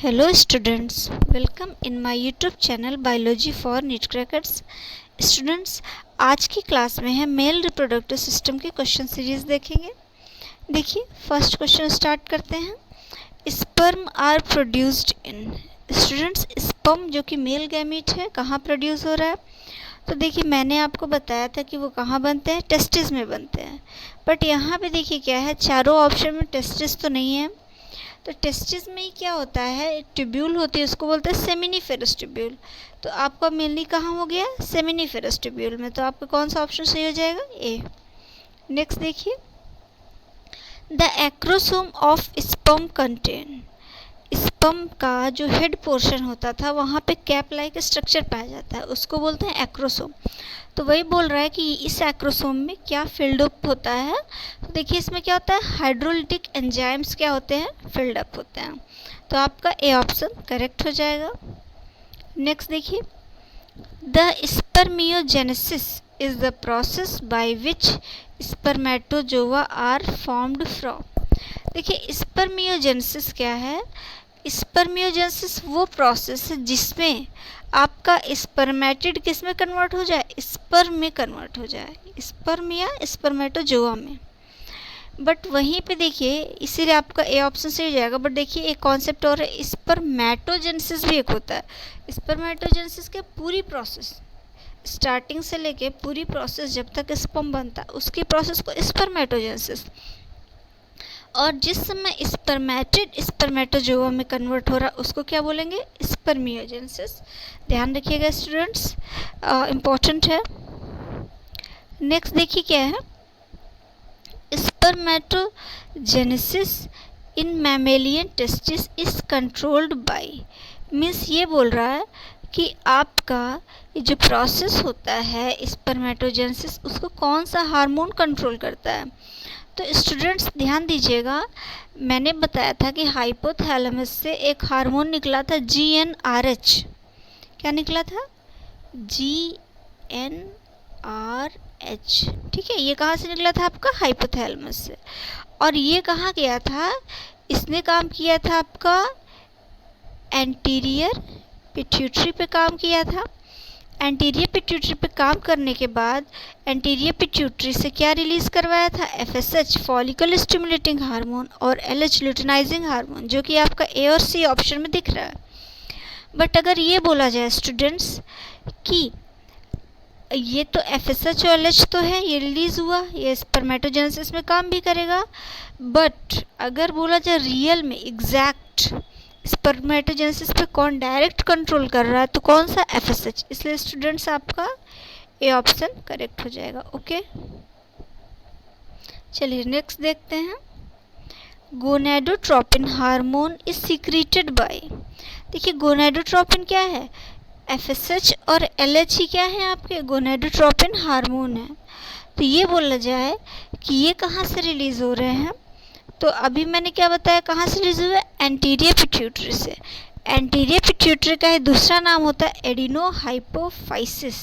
Hello students, welcome in my YouTube channel Biology for Nutcrackers. Students, आज की class में है मेल रिप्रोडक्टिव सिस्टम की क्वेश्चन सीरीज देखेंगे। देखिए फर्स्ट क्वेश्चन स्टार्ट करते हैं। Sperm are produced in. Students, sperm जो कि मेल गैमीट है कहाँ प्रोड्यूस हो रहा है? तो देखिए मैंने आपको बताया था कि वो कहाँ बनते हैं, टेस्टिस में बनते हैं। बट यहाँ पे देखिए क्या है, चारों ऑप्शन में टेस्टिस तो नहीं है। तो टेस्टिस में ही क्या होता है, एक ट्यूब्यूल होती है, उसको बोलते हैं सेमिनिफेरस ट्यूब्यूल। तो आपका मेनली कहाँ हो गया, सेमिनिफेरस ट्यूब्यूल में। तो आपका कौन सा ऑप्शन सही हो जाएगा, ए। नेक्स्ट देखिए, the acrosome of sperm contain. Sperm का जो हेड पोर्शन होता था वहाँ पे कैप लाइक स्ट्रक्चर पाया जाता है, उसको बोलते हैं एक्रोसोम। तो वही बोल रहा है कि इस एक्रोसोम में क्या फिल्ड अप होता है। तो देखिए इसमें क्या होता है, हाइड्रोलिटिक एंजाइम्स क्या होते हैं, फिल्ड अप होते हैं। तो आपका ए ऑप्शन करेक्ट हो जाएगा। नेक्स्ट देखिए, the spermiogenesis is the process by which spermatozoa are formed from. देखिए स्पर्मियोजेनेसिस क्या है, स्पर्मियोजेनेसिस वो प्रोसेस है जिसमें आपका स्पर्मेटिड किस में कन्वर्ट हो जाए, स्पर्म में कन्वर्ट हो जाए, स्पर्म या स्पर्मेटोजोआ में। बट वहीं पे देखिए इसीलिए आपका ए ऑप्शन से हो जाएगा। बट देखिए एक कॉन्सेप्ट और है, स्पर्मेटोजेनेसिस भी एक होता है। स्पर्मेटोजेनेसिस के पूरी प्रोसेस स्टार्टिंग से लेके पूरी प्रोसेस जब तक स्पर्म बनता है उसकी प्रोसेस को स्पर्मेटोजेनेसिस, और जिस समय स्पर्मेटिड स्पर्मेटोजोआ में कन्वर्ट हो रहा है उसको क्या बोलेंगे, स्पर्मियोजेनेसिस। ध्यान रखिएगा स्टूडेंट्स, इम्पोर्टेंट है। नेक्स्ट देखिए क्या है, spermatogenesis in mammalian testis is controlled bye. Means ये बोल रहा है कि आपका ये जो प्रोसेस होता है स्पर्मेटोजेनेसिस उसको कौन सा हार्मोन कंट्रोल करता है। तो स्टूडेंट्स ध्यान दीजिएगा, मैंने बताया था कि हाइपोथैलेमस से एक हार्मोन निकला था GnRH। क्या निकला था, GnRH। ठीक है, ये कहाँ से निकला था आपका, हाइपोथैलेमस से। और ये कहाँ गया था, इसने काम किया था आपका एंटीरियर पिट्यूटरी पे काम किया था। एंटीरियर पिट्यूटरी पे काम करने के बाद एंटीरियर पिट्यूटरी से क्या रिलीज करवाया था, FSH फॉलिकल स्टिमुलेटिंग हार्मोन और LH ल्यूटिनाइजिंग हार्मोन, जो कि आपका ए और सी ऑप्शन में दिख रहा है। बट अगर ये बोला जाए स्टूडेंट्स कि ये तो FSH और LH तो है, ये रिलीज हुआ, ये स्पर्मेटोजेनेसिस में काम भी करेगा। बट अगर बोला जाए रियल में एग्जैक्ट स्पर्मेटोजेनेसिस पे कौन डायरेक्ट कंट्रोल कर रहा है, तो कौन सा, FSH। इसलिए स्टूडेंट्स आपका ए ऑप्शन करेक्ट हो जाएगा। ओके, चलिए नेक्स्ट देखते हैं। Gonadotropin hormone is secreted by. देखिए गोनेडोट्रोपिन क्या है, FSH और LH ही क्या है आपके, गोनेडोट्रोपिन हार्मोन है। तो ये बोला जाए कि ये कहाँ से रिलीज हो रहे हैं, तो अभी मैंने क्या बताया, कहाँ से रिलीज हुआ है, एंटीरियर पिट्यूटरी से। एंटीरियर पिट्यूटरी का ही दूसरा नाम होता है एडिनोहाइपोफाइसिस।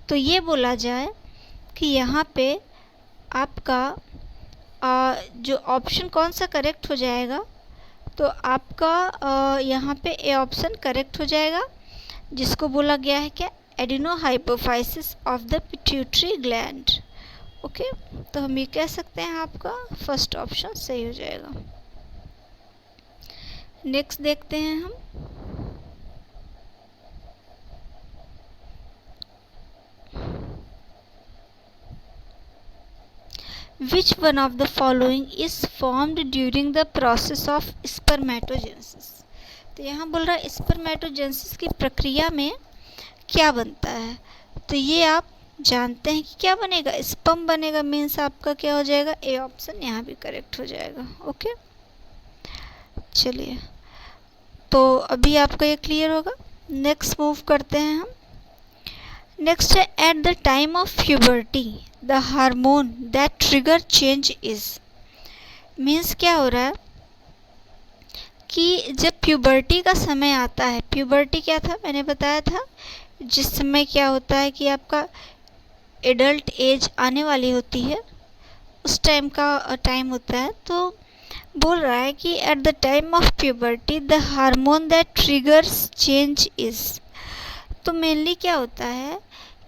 तो ये बोला जाए कि यहाँ पे आपका जो ऑप्शन कौन सा करेक्ट हो जाएगा, तो आपका यहाँ पे ए ऑप्शन करेक्ट हो जाएगा, जिसको बोला गया है क्या, adenohypophysis of the pituitary gland. Okay, तो हम ये कह सकते हैं आपका फर्स्ट ऑप्शन सही हो जाएगा। नेक्स्ट देखते हैं हम, which one of the following is formed during the process of spermatogenesis. तो यहाँ बोल रहा है स्पर्मेटोजेनेसिस की प्रक्रिया में क्या बनता है। तो ये आप जानते हैं कि क्या बनेगा, स्पर्म बनेगा। मीन्स आपका क्या हो जाएगा, ए ऑप्शन यहाँ भी करेक्ट हो जाएगा। ओके, चलिए तो अभी आपका ये क्लियर होगा। नेक्स्ट मूव करते हैं हम। नेक्स्ट है, at the time of puberty the hormone that trigger change is. Means क्या हो रहा है कि जब प्यूबर्टी का समय आता है, प्यूबर्टी क्या था मैंने बताया था, जिस समय क्या होता है कि आपका एडल्ट एज आने वाली होती है, उस टाइम का टाइम होता है। तो बोल रहा है कि at the time of puberty the hormone that triggers change is. तो मेनली क्या होता है,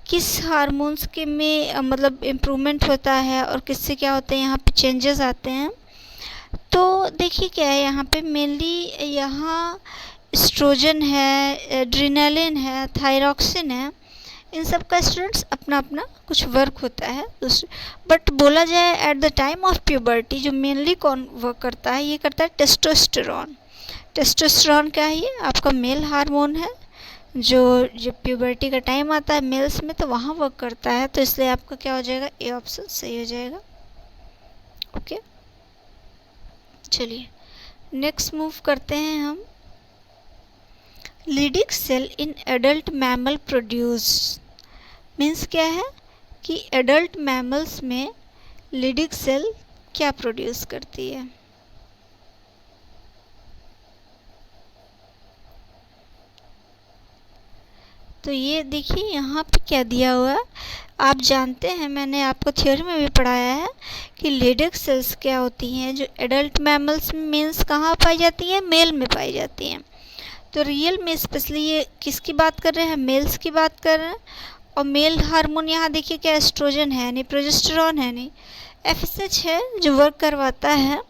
किस हार्मोन्स के में मतलब इम्प्रूवमेंट होता है और किससे क्या होते हैं, यहाँ पे चेंजेस आते हैं। तो देखिए क्या है यहाँ पे, मेनली यहाँ एस्ट्रोजन है, एड्रेनालिन है, थायरॉक्सिन है, इन सब का स्टूडेंट्स अपना अपना कुछ वर्क होता है। बट बोला जाए at the time of puberty जो मेनली कौन वर्क करता है, ये करता है टेस्टोस्टेरॉन। टेस्टोस्टेरॉन क्या है, ये आपका मेल हार्मोन है जो जब प्यूबर्टी का टाइम आता है मेल्स में तो वहाँ वर्क करता है। तो इसलिए आपका क्या हो जाएगा, ए ऑप्शन सही हो जाएगा। ओके, चलिए नेक्स्ट मूव करते हैं हम। Leading cell in adult mammal produce means क्या है कि एडल्ट मैमल्स में लीडिंग सेल क्या प्रोड्यूस करती है। तो ये देखिए यहाँ पे क्या दिया हुआ है, आप जानते हैं मैंने आपको थ्योरी में भी पढ़ाया है कि लीडिंग सेल्स क्या होती हैं जो एडल्ट मैमल्स में मीन्स कहाँ पाई जाती हैं, मेल में पाई जाती हैं। तो रियल में स्पेशली ये किसकी बात कर रहे हैं, मेल्स की बात कर रहे हैं। और मेल हार्मोन यहाँ देखिए क्या, एस्ट्रोजन है नहीं, प्रोजेस्टेरॉन है नहीं, एफएसएच है जो वर्क करवाता है।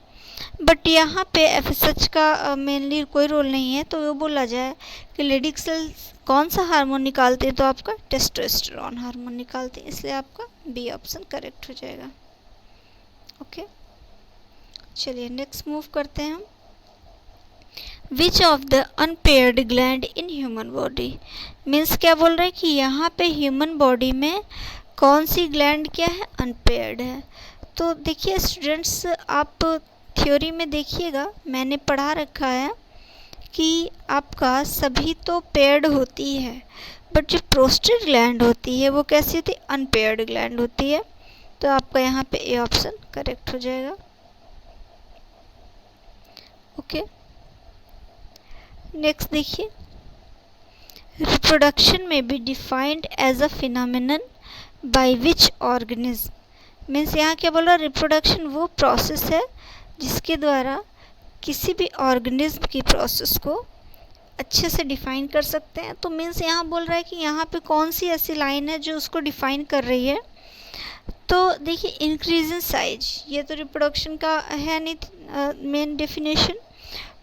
बट यहाँ पे एफएसएच का मेनली कोई रोल नहीं है। तो वो बोला जाए कि लीडिंग सेल्स कौन सा हार्मोन निकालते हैं, तो आपका टेस्टोस्टेरॉन हार्मोन निकालते हैं, इसलिए आपका बी ऑप्शन करेक्ट हो जाएगा। ओके, चलिए नेक्स्ट मूव करते हैं हम। Which of the unpaired gland in human body means क्या बोल रहे हैं कि यहाँ पे ह्यूमन बॉडी में कौन सी ग्लैंड क्या है, अनपेयर्ड है। तो देखिए स्टूडेंट्स, आप थ्योरी में देखिएगा मैंने पढ़ा रखा है कि आपका सभी तो पेयर्ड होती है, बट जो प्रोस्टेट ग्लैंड होती है वो कैसी होती है, अनपेयर्ड ग्लैंड होती है। तो आपका यहाँ पे ए ऑप्शन करेक्ट हो जाएगा। ओके, नेक्स्ट देखिए, रिप्रोडक्शन में be defined as a phenomenon by which organism means यहाँ क्या बोल रहा है, रिप्रोडक्शन वो प्रोसेस है जिसके द्वारा किसी भी ऑर्गेनिज्म की प्रोसेस को अच्छे से डिफाइन कर सकते हैं। तो मीन्स यहाँ बोल रहा है कि यहाँ पे कौन सी ऐसी लाइन है जो उसको डिफाइन कर रही है। तो देखिए इंक्रीज इन साइज, ये तो रिप्रोडक्शन का है नहीं main definition.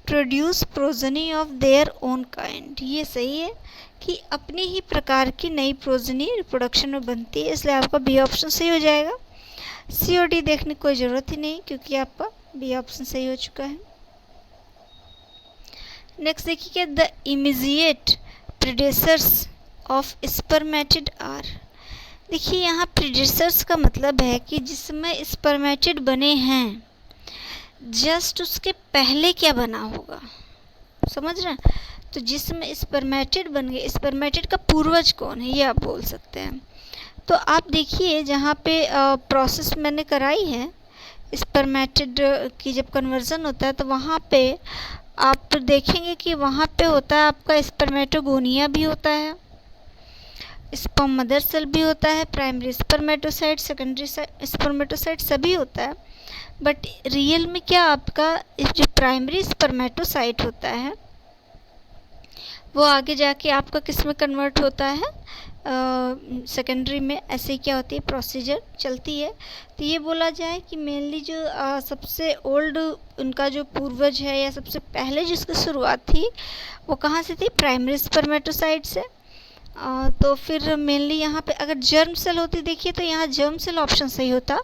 Produce progeny of their own kind, ये सही है कि अपनी ही प्रकार की नई प्रोजनी रिप्रोडक्शन में बनती है, इसलिए आपका बी ऑप्शन सही हो जाएगा। सी और डी देखने की कोई ज़रूरत ही नहीं क्योंकि आपका बी ऑप्शन सही हो चुका है। नेक्स्ट देखिए क्या, the immediate predecessors of spermatid are. देखिए यहाँ प्रीडेसर्स का मतलब है कि जिसमें स्पर्मेटिड बने हैं जस्ट उसके पहले क्या बना होगा, समझ रहे हैं। तो जिसमें स्पर्मेटिड बन गए, स्पर्मेटिड का पूर्वज कौन है ये आप बोल सकते हैं। तो आप देखिए जहाँ पे प्रोसेस मैंने कराई है स्पर्मेटिड की जब कन्वर्जन होता है तो वहाँ पे आप देखेंगे कि वहाँ पे होता है आपका स्पर्मेटोगोनिया भी होता है, स्पर्म मदर सेल भी होता है, प्राइमरी स्पर्मेटोसाइट, सेकेंडरी स्पर्मेटोसाइट सभी होता है। बट रियल में क्या आपका जो प्राइमरी स्पर्मेटोसाइट होता है वो आगे जाके आपका किस में कन्वर्ट होता है, सेकेंडरी में। ऐसे क्या होती है प्रोसीजर चलती है। तो ये बोला जाए कि मेनली जो सबसे ओल्ड उनका जो पूर्वज है या सबसे पहले जिसकी शुरुआत थी वो कहाँ से थी, प्राइमरी स्पर्मेटोसाइट से। तो फिर मेनली यहाँ पे अगर जर्म सेल होती देखिए तो यहाँ जर्म सेल ऑप्शन सही होता,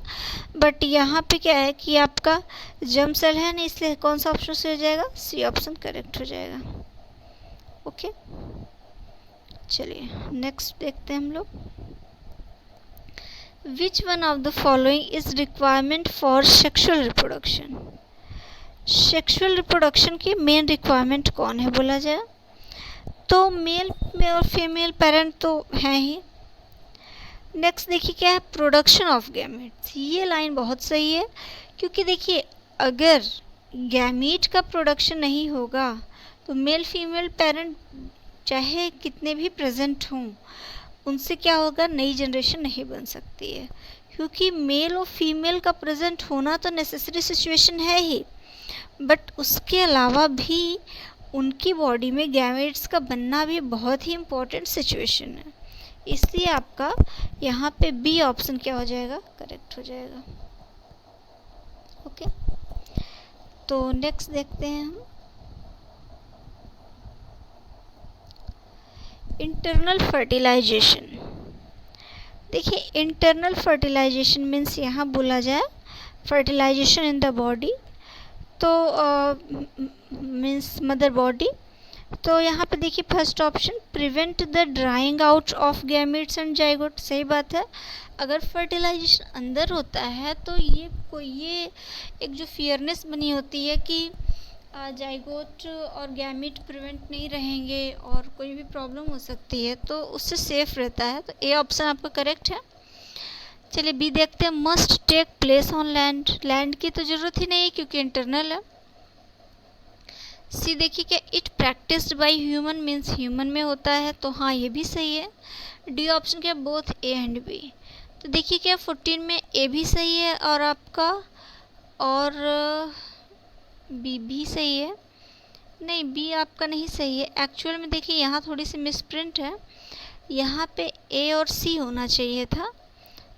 बट यहाँ पे क्या है कि आपका जर्म सेल है नहीं, इसलिए कौन सा ऑप्शन सही हो जाएगा, सी ऑप्शन करेक्ट हो जाएगा। ओके, चलिए नेक्स्ट देखते हैं हम लोग। Which one of the following is requirement for sexual reproduction. Sexual reproduction की मेन रिक्वायरमेंट कौन है बोला जाए तो मेल में और फीमेल पेरेंट तो हैं ही। नेक्स्ट देखिए क्या है, प्रोडक्शन ऑफ गैमेट्स। ये लाइन बहुत सही है क्योंकि देखिए अगर गैमीट का प्रोडक्शन नहीं होगा तो मेल फीमेल पेरेंट चाहे कितने भी प्रेजेंट हों उनसे क्या होगा, नई जनरेशन नहीं बन सकती है। क्योंकि मेल और फीमेल का प्रेजेंट होना तो नेसेसरी सिचुएशन है ही, बट उसके अलावा भी उनकी बॉडी में गैमेट्स का बनना भी बहुत ही इम्पोर्टेंट सिचुएशन है। इसलिए आपका यहाँ पे बी ऑप्शन क्या हो जाएगा, करेक्ट हो जाएगा। ओके, तो नेक्स्ट देखते हैं हम इंटरनल फर्टिलाइजेशन। देखिए, इंटरनल फर्टिलाइजेशन मीन्स यहाँ बोला जाए फर्टिलाइजेशन इन द बॉडी, तो मीन्स मदर बॉडी। तो यहाँ पे देखिए first option prevent the drawing out of gametes and zygote, सही बात है। अगर फर्टिलाइजेशन अंदर होता है तो ये एक जो फियरनेस बनी होती है कि जाइगोट और गैमेट प्रिवेंट नहीं रहेंगे और कोई भी प्रॉब्लम हो सकती है, तो उससे सेफ रहता है। तो ए ऑप्शन आपका करेक्ट है। चलिए बी देखते हैं, must take place on land. Land की तो ज़रूरत ही नहीं है क्योंकि इंटरनल है। सी देखिए क्या it practised by human means human में होता है, तो हाँ ये भी सही है। डी ऑप्शन क्या बोथ ए एंड बी। तो देखिए क्या 14 में ए भी सही है और आपका और बी भी सही है। नहीं, बी आपका नहीं सही है। एक्चुअल में देखिए यहाँ थोड़ी सी मिसप्रिंट है, यहाँ पे ए और सी होना चाहिए था,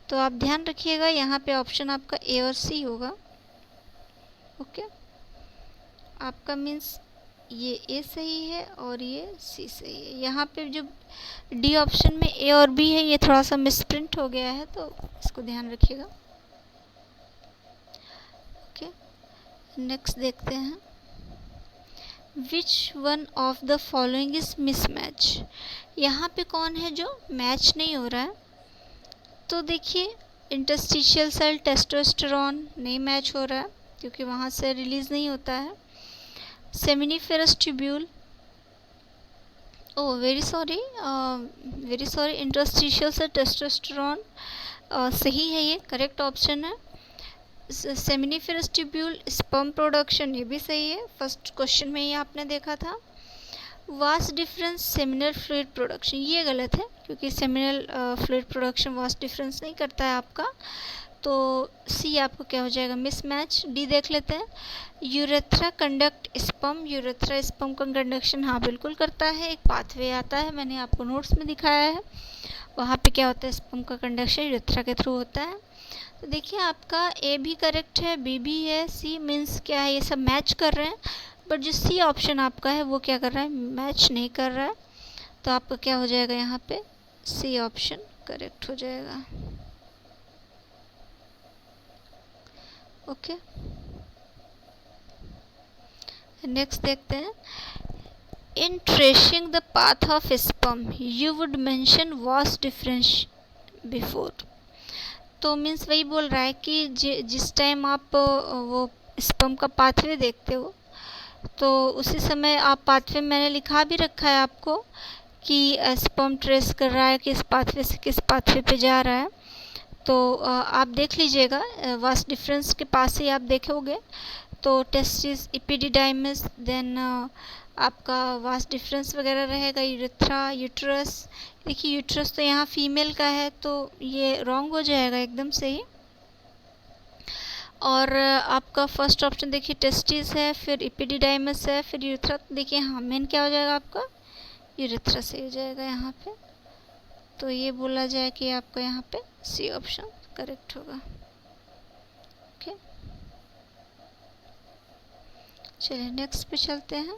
तो आप ध्यान रखिएगा यहाँ पे ऑप्शन आपका ए और सी होगा। ओके, आपका मीन्स ये ए सही है और ये सी सही है। यहाँ पे जो डी ऑप्शन में ए और बी है ये थोड़ा सा मिसप्रिंट हो गया है, तो इसको ध्यान रखिएगा। ओके, नेक्स्ट देखते हैं which one of the following is mismatch. यहाँ पे कौन है जो मैच नहीं हो रहा है, तो देखिए इंटरस्टिशियल सेल टेस्टोस्टेरोन नहीं मैच हो रहा है क्योंकि वहाँ से रिलीज़ नहीं होता है। Seminiferous tubule, oh very sorry interstitial cell testosterone सही है, ये करेक्ट ऑप्शन है। सेमिनिफेरस ट्यूब्यूल स्पर्म प्रोडक्शन, ये भी सही है, फर्स्ट क्वेश्चन में ही आपने देखा था। Vast difference seminal fluid production, ये गलत है क्योंकि seminal fluid production vast difference नहीं करता है आपका, तो सी आपको क्या हो जाएगा, मिसमैच। डी देख लेते हैं, urethra conduct sperm, urethra sperm का कंडक्शन हाँ बिल्कुल करता है, एक पाथवे आता है, मैंने आपको नोट्स में दिखाया है, वहाँ पे क्या होता है स्पर्म का कंडक्शन यूरेथ्रा के थ्रू होता है। तो देखिए आपका ए भी करेक्ट है, बी भी है, सी मीन्स क्या है, ये सब मैच कर रहे हैं, बट जो सी ऑप्शन आपका है वो क्या कर रहा है, मैच नहीं कर रहा है, तो आपका क्या हो जाएगा यहाँ पे, सी ऑप्शन करेक्ट हो जाएगा। ओके, नेक्स्ट देखते हैं, in tracing the path of sperm you would mention vast difference before. तो मीन्स वही बोल रहा है कि जिस टाइम आप वो स्पर्म का पाथवे देखते हो तो उसी समय आप पाथवे, मैंने लिखा भी रखा है आपको कि स्पर्म ट्रेस कर रहा है किस पाथवे से किस पाथवे पे जा रहा है, तो आप देख लीजिएगा, वास्ट डिफरेंस के पास ही आप देखोगे तो टेस्टिस, एपिडिडाइमिस, देन आपका वास्ट डिफरेंस वगैरह रहेगा, यूरेथ्रा, यूट्रस। देखिए यूट्रस तो यहाँ फीमेल का है तो ये रॉन्ग हो जाएगा एकदम सही। और आपका फर्स्ट ऑप्शन देखिए टेस्टिस है, फिर एपिडिडाइमिस है, फिर यूरेथ्रा, देखिए हाँ मेन क्या हो जाएगा आपका, यूरेथ्रा से हो जाएगा यहाँ पे, तो ये बोला जाए कि आपका यहाँ पे सी ऑप्शन करेक्ट होगा। ओके, चलिए नेक्स्ट पे चलते हैं,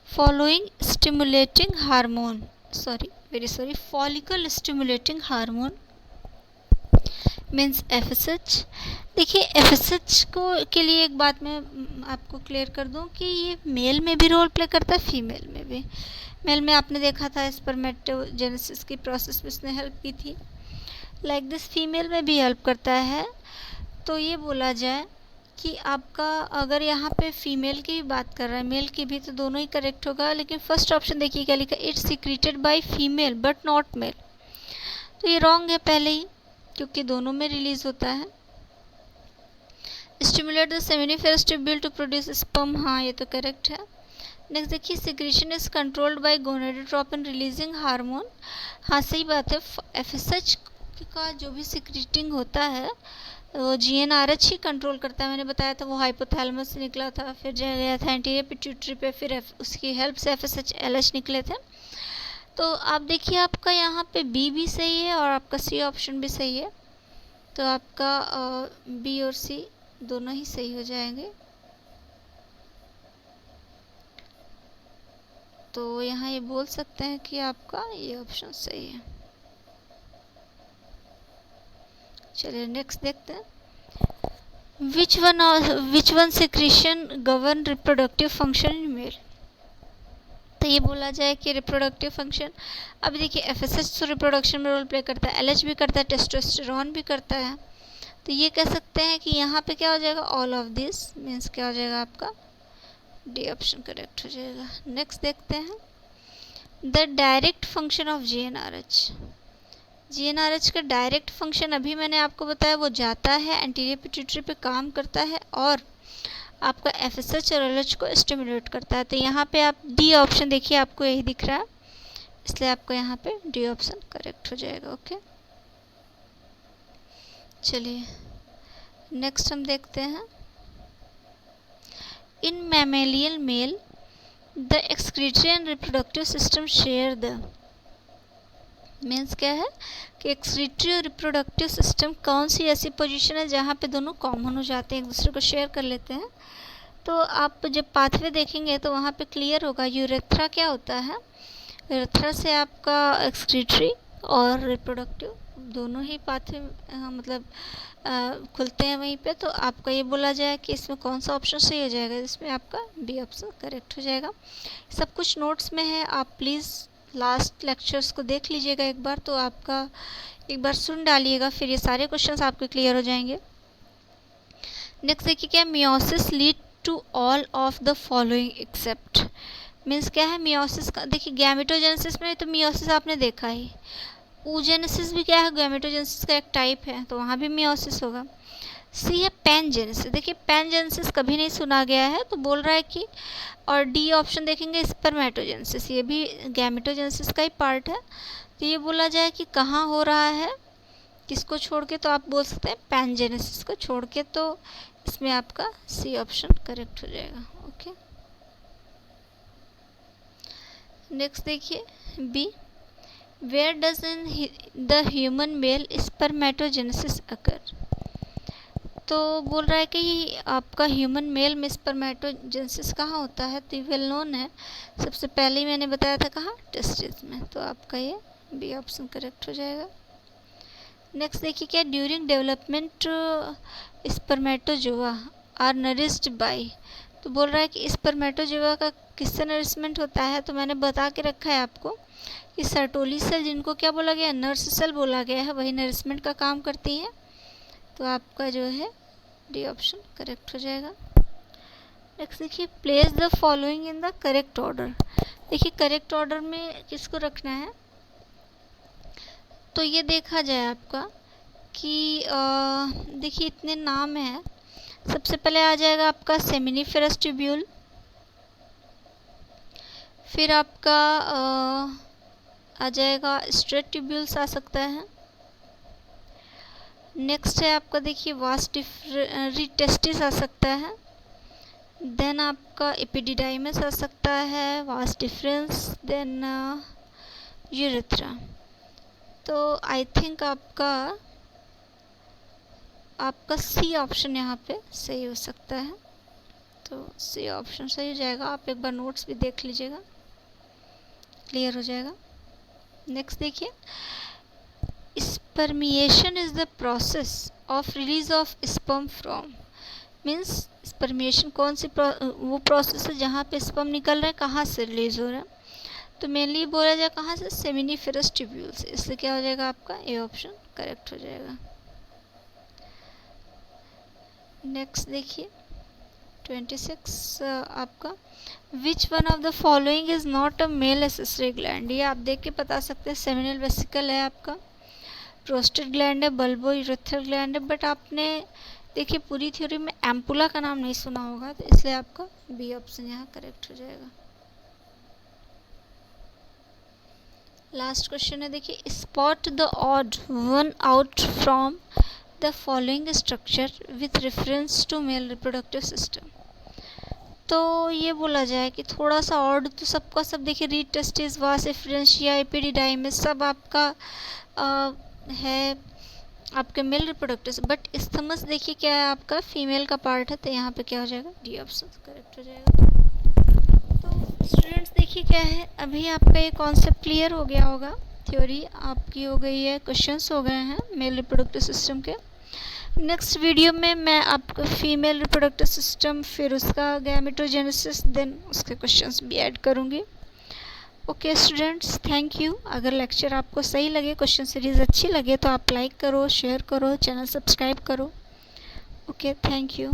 following stimulating hormone, follicle stimulating hormone means FSH। देखिए FSH के लिए एक बात मैं आपको क्लियर कर दूं कि ये मेल में भी रोल प्ले करता है, फीमेल में भी। मेल में आपने देखा था स्पर्मेटोजेनेसिस की प्रोसेस में इसने हेल्प की थी, लाइक दिस फीमेल में भी हेल्प करता है। तो ये बोला जाए कि आपका अगर यहाँ पे फीमेल की भी बात कर रहा है, मेल की भी, तो दोनों ही करेक्ट होगा, लेकिन फर्स्ट ऑप्शन देखिए क्या लिखा, it's secreted by female but not male, तो ये रॉन्ग है पहले ही क्योंकि दोनों में रिलीज होता है। Stimulate the seminiferous tubule to produce sperm, हाँ ये तो करेक्ट है। नेक्स्ट देखिए, secretion is controlled by gonadotropin releasing hormone, हाँ सही बात है। FSH का जो भी सिक्रीटिंग होता है वो GnRH ही कंट्रोल करता है, मैंने बताया था, वो हाइपोथैलेमस से निकला था, फिर गया था एंटीरियर पिट्यूटरी पे, फिर उसकी हेल्प से FSH LH निकले थे। तो आप देखिए आपका यहाँ पे बी भी सही है और आपका सी ऑप्शन भी सही है, तो आपका बी और सी दोनों ही सही हो जाएंगे। तो यहाँ ये बोल सकते हैं कि आपका ये ऑप्शन सही है। चलिए नेक्स्ट देखते हैं, which one secretion govern reproductive function in male. तो ये बोला जाए कि रिप्रोडक्टिव फंक्शन, अब देखिए FSH तो रिप्रोडक्शन में रोल प्ले करता है, LH भी करता है, टेस्टोस्टेरोन भी करता है, तो ये कह सकते हैं कि यहाँ पे क्या हो जाएगा, ऑल ऑफ दिस, मीन्स क्या हो जाएगा आपका डी ऑप्शन करेक्ट हो जाएगा। नेक्स्ट देखते हैं, the direct function of GnRH का डायरेक्ट फंक्शन अभी मैंने आपको बताया, वो जाता है एंटीरियर पिट्यूटरी पे काम करता है और आपका FSH और LH को स्टिमुलेट करता है। तो यहाँ पे आप डी ऑप्शन देखिए, आपको यही दिख रहा है, इसलिए आपको यहाँ पे डी ऑप्शन करेक्ट हो जाएगा। ओके, चलिए नेक्स्ट हम देखते हैं, in mammalian male the excretory and reproductive system share the, means क्या है कि एक्सक्रीटरी और रिप्रोडक्टिव सिस्टम कौन सी ऐसी पोजीशन है जहाँ पे दोनों कॉमन हो जाते हैं, एक दूसरे को शेयर कर लेते हैं। तो आप जब पाथवे देखेंगे तो वहाँ पे क्लियर होगा, यूरेथ्रा क्या होता है, यूरेथ्रा से आपका एक्सक्रीटरी और रिप्रोडक्टिव दोनों ही पाथवे मतलब खुलते हैं वहीं पे। तो आपका ये बोला जाए कि इसमें कौन सा ऑप्शन सही हो जाएगा, इसमें आपका बी ऑप्शन करेक्ट हो जाएगा। सब कुछ नोट्स में है, आप प्लीज़ लास्ट लेक्चर्स को देख लीजिएगा एक बार, तो आपका एक बार सुन डालिएगा, फिर ये सारे क्वेश्चंस आपके क्लियर हो जाएंगे। नेक्स्ट देखिए क्या, meiosis lead to all of the following except, means क्या है मियोसिस का, देखिए गैमेटोजेनेसिस में तो मियोसिस आपने देखा ही, oogenesis भी क्या है, गैमेटोजेनेसिस का एक टाइप है, तो वहाँ भी मियोसिस होगा। सी है पैनजेनेसिस, देखिए पैनजेनेसिस कभी नहीं सुना गया है, तो बोल रहा है कि, और डी ऑप्शन देखेंगे स्पर्मेटोजेनेसिस, ये भी गैमेटोजेनेसिस का ही पार्ट है। तो ये बोला जाए कि कहाँ हो रहा है, किसको छोड़ के, तो आप बोल सकते हैं पैनजेनेसिस को छोड़ के, तो इसमें आपका सी ऑप्शन करेक्ट हो जाएगा। ओके, नेक्स्ट देखिए B, where does in the human male spermatogenesis occur. तो बोल रहा है कि आपका ह्यूमन मेल में स्पर्मेटोजेनेसिस कहाँ होता है, तो वेल नोन है, सबसे पहले ही मैंने बताया था कहाँ, टेस्टिस में, तो आपका ये बी ऑप्शन करेक्ट हो जाएगा। नेक्स्ट देखिए क्या, during development spermatozoa are nourished by, तो बोल रहा है कि स्पर्मेटोजोआ का किससे नरिशमेंट होता है, तो मैंने बता के रखा है आपको कि सर्टोली सेल, जिनको क्या बोला गया, नर्स सेल बोला गया है, वही नरिशमेंट का काम करती हैं, तो आपका जो है डी ऑप्शन करेक्ट हो जाएगा। नेक्स्ट देखिए, place the following in the correct order, देखिए करेक्ट ऑर्डर में किसको रखना है, तो ये देखा जाए आपका कि देखिए इतने नाम हैं, सबसे पहले आ जाएगा आपका सेमिनिफेरस ट्यूब्यूल, फिर आपका आ जाएगा स्ट्रेट ट्यूब्यूल्स आ सकता है, नेक्स्ट है आपका देखिए वास टेस्टिस आ सकता है, देन आपका एपिडिडाइमस आ सकता है, वास डिफरेंस, देन यूरेथ्रा। तो आई थिंक आपका सी ऑप्शन यहाँ पे सही हो सकता है, तो सी ऑप्शन सही हो जाएगा। आप एक बार नोट्स भी देख लीजिएगा, क्लियर हो जाएगा। नेक्स्ट देखिए, spermiation is the process of release of sperm from, means spermiation कौन सी वो प्रोसेस है जहाँ पे स्पर्म निकल रहा है, कहाँ से रिलीज हो रहा है, तो मेनली बोला जाए कहाँ से, सेमिनिफेरस ट्यूब्यूल से, इसलिए क्या हो जाएगा आपका ए ऑप्शन करेक्ट हो जाएगा। नेक्स्ट देखिए 26 आपका, which one of the following is not a male accessory gland, ये आप देख के बता सकते हैं, सेमिनल वेसिकल है आपका, प्रोस्टेट ग्लैंड है, बल्बो यूरेथ्रल ग्लैंड है, बट आपने देखिए पूरी थ्योरी में एम्पुला का नाम नहीं सुना होगा, तो इसलिए आपका बी ऑप्शन यहाँ करेक्ट हो जाएगा। लास्ट क्वेश्चन है देखिए, spot the odd one out from the following structure with reference to male reproductive system. तो ये बोला जाए कि थोड़ा सा ऑड तो सबका सब देखिए, रीड टेस्टिस, वास एफरेंशिया, एपिडिडाइमिस सब आपका है आपके मेल रिप्रोडक्टिव, बट इस्थमस देखिए क्या है आपका फीमेल का पार्ट है, तो यहाँ पे क्या हो जाएगा, डी ऑप्शन करेक्ट हो जाएगा। तो स्टूडेंट्स देखिए क्या है, अभी आपका ये कॉन्सेप्ट क्लियर हो गया होगा, थ्योरी आपकी हो गई है, क्वेश्चंस हो गए हैं मेल रिप्रोडक्टिव सिस्टम के। नेक्स्ट वीडियो में मैं आपको फीमेल रिप्रोडक्टिव सिस्टम, फिर उसका गैमेटोजेनेसिस, देन उसके क्वेश्चंस भी ऐड करूँगी। Okay students, thank you. अगर लेक्चर आपको सही लगे, क्वेश्चन सीरीज़ अच्छी लगे तो आप लाइक करो, शेयर करो, चैनल सब्सक्राइब करो। Okay, thank you.